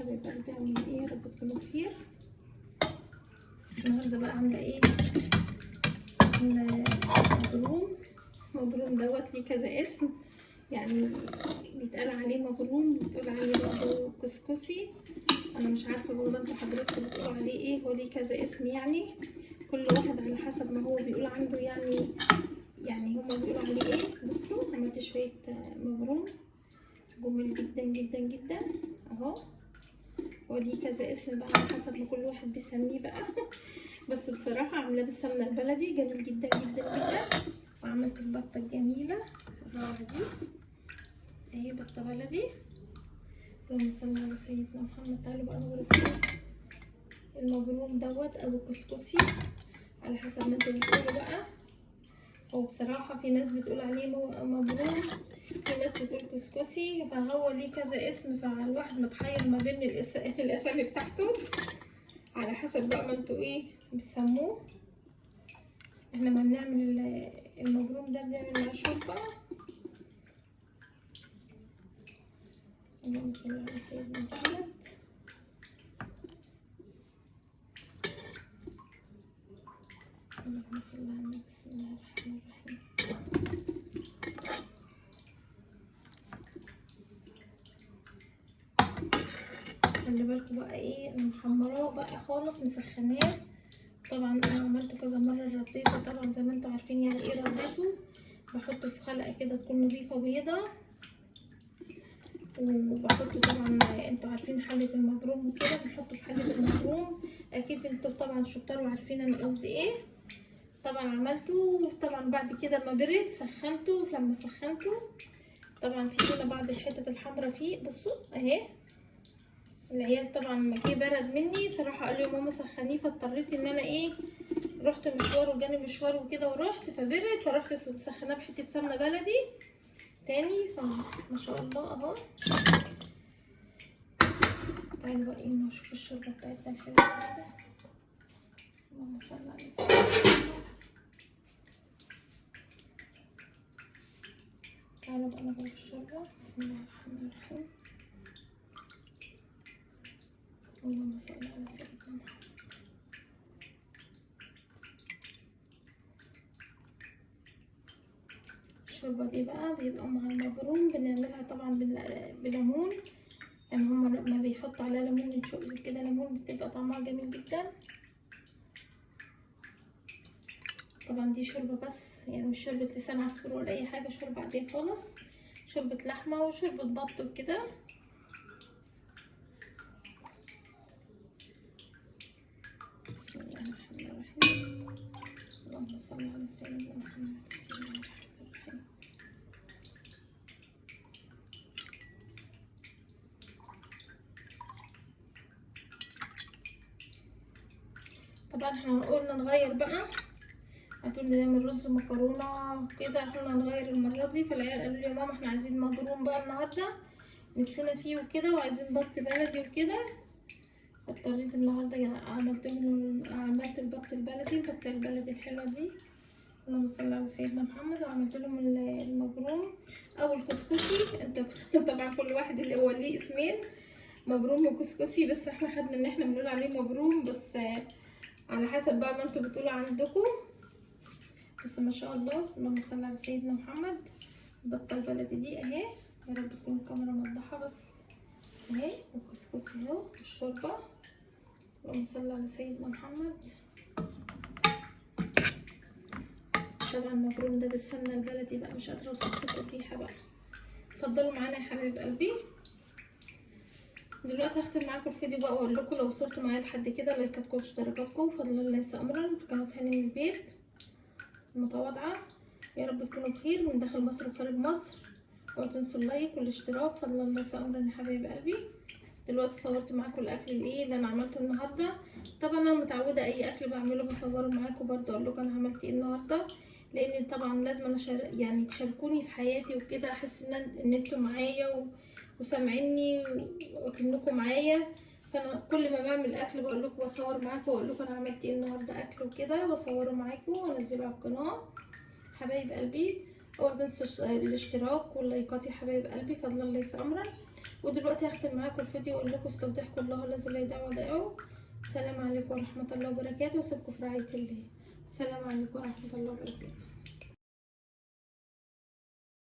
حبايب قلبي، عاملين ايه؟ يا رب تكونوا بخير. النهارده بقى عامله ايه؟ مبروم دوت ليه كذا اسم، يعني بيتقال عليه مبروم، بيتقال عليه برضه كسكسي. انا مش عارفه والله انتوا حضراتكم بتقولوا عليه ايه، هو ليه كذا اسم، يعني كل واحد على حسب ما هو بيقول عنده، يعني هما بيقولوا عليه ايه. بصوا عملت شويه مبروم جميل جدا جدا جدا اهو، وليه كذا اسم بقى على حسب ما كل واحد بيسميه بقى. بس بصراحه عاملاه بالسمنه البلدي جميل جدا جدا جدا. وعملت البطه الجميله الروعه دي اهي، بطه بلدي. اللهم صل على سيدنا محمد. تعالوا بقى نقول المبروم دوت او الكسكسي على حسب ما انتوا بتقولوا بقى. هو بصراحه في ناس بتقول عليه مبروم، في ناس بتقول كسكسي، فهو ليه كذا اسم، فالواحد متحير ما بين الاسامي بتاعته على حسب بقى ما انتوا ايه بتسموه. احنا ما بنعمل المبروم ده بنعمل معاه شوربه. اللهم صل على سيدنا محمد. اللهم صل على النبي. بسم الله الرحمن الرحيم. خلي بالكوا بقى ايه، انا محمراه بقى خالص، مسخناه. طبعا انا عملته كذا مره، رديته طبعا زي ما انتوا عارفين يعني ايه رديته. بحطه في خلقه كده تكون نظيفه بيضه، وبحطه طبعا انتوا عارفين حله المبروم وكده، بنحطه في حله المبروم. اكيد انتوا طبعا شطار وعارفين انا قصدي ايه. طبعا عملته، طبعا بعد كده ما برد سخنته. لما سخنته طبعا في هنا بعض الحتت الحمراء فيه، بصوا اهي. العيال طبعا ما جه برد مني، فراحوا قالوا يا ماما سخنيه، فاضطريت ان انا ايه، رحت مشوار وجاني مشوار وكده ورحت فبرد، فرحت مسخناه بحته سمنه بلدي تاني. ما شاء الله اهو. تعالوا بقى ايه نشوف الشوربه بتاعتنا الحلوه كده. اللهم صل على سيدنا محمد. تعالوا بقى نغرف الشوربه. بسم الله الرحمن الرحيم. اللهم صل على سيدنا محمد. الشوربه دي بقى بيبقى مع المبروم، بنعملها طبعا بليمون، يعني هما ما بيحطوا عليها ليمون، نشوف كده ليمون بتبقى طعمها جميل جدا. طبعا دي شوربه بس، يعني مش شوربه لسان عصفور ولا اي حاجه، شوربه عاديه خالص، شوربه لحمه وشوربه بط وكده. بسم الله الرحمن الرحيم. اللهم صل على سيدنا محمد. بسم الله الرحمن الرحيم. طبعا احنا قلنا نغير بقى، هتقولي نعمل رز مكرونه كده، احنا نغير المره دي. فالعيال قالوا لي يا ماما احنا عايزين مبروم بقى النهارده، نفسنا فيه وكده، وعايزين بط بلدي وكده. اضطريت النهارده يعني عملت البط البلدي، البطه البلدي الحلوه دي. اللهم صل على سيدنا محمد. وعملت لهم المبروم او الكسكسي. انت طبعا كل واحد اللي هو ليه اسمين، مبروم وكسكسي، بس احنا خدنا ان احنا بنقول عليه مبروم، بس على حسب بقى ما انتوا بتقولوا عندكم. بس ما شاء الله، اللهم صل على سيدنا محمد. البطه البلدي دي اهي، يا رب تكون الكاميرا موضحه بس اهي، والكسكسي اهو والشوربه. اللهم صل على سيدنا محمد. طبعا المبروم ده بالسمنه البلدي بقى، مش قادره اوصف لكم الريحه بقى. اتفضلوا معانا يا حبايب قلبي. دلوقتي هختم معاكم الفيديو بقى واقول لكم لو وصلتوا معايا لحد كده، لايكاتكم واشتراكاتكم فضل الله ليس امرا في قناه هاني من البيت المتواضعه. يا رب تكونوا بخير من داخل مصر وخارج مصر. ولا تنسوا اللايك والاشتراك، فضل الله ليس امرا يا حبايب قلبي. دلوقتي صورت معاكم الاكل اللي انا عملته النهارده. طبعا انا متعوده اي اكل بعمله بصوره معاكم برضه، اقول لكم انا عملت ايه النهارده، لان طبعا لازم انا يعني تشاركوني في حياتي وكده، احس ان انتوا معايا وسامعيني وكأنكم معايا. فانا كل ما بعمل اكل بقول لكم، بصور معاكم واقول لكم انا عملت ايه النهارده اكل وكده، بصوره معاكم وانزله على القناه. حبايب قلبي اوعوا تنسوا الاشتراك واللايكات يا حبايب قلبي، فضل الله ليس امرا. ودلوقتي هختم معاكم الفيديو واقول لكم استودعكم الله الذي لا يضيع ودائعه. السلام عليكم ورحمه الله وبركاته، واسيبكم في رعايه الله. السلام عليكم ورحمه الله وبركاته.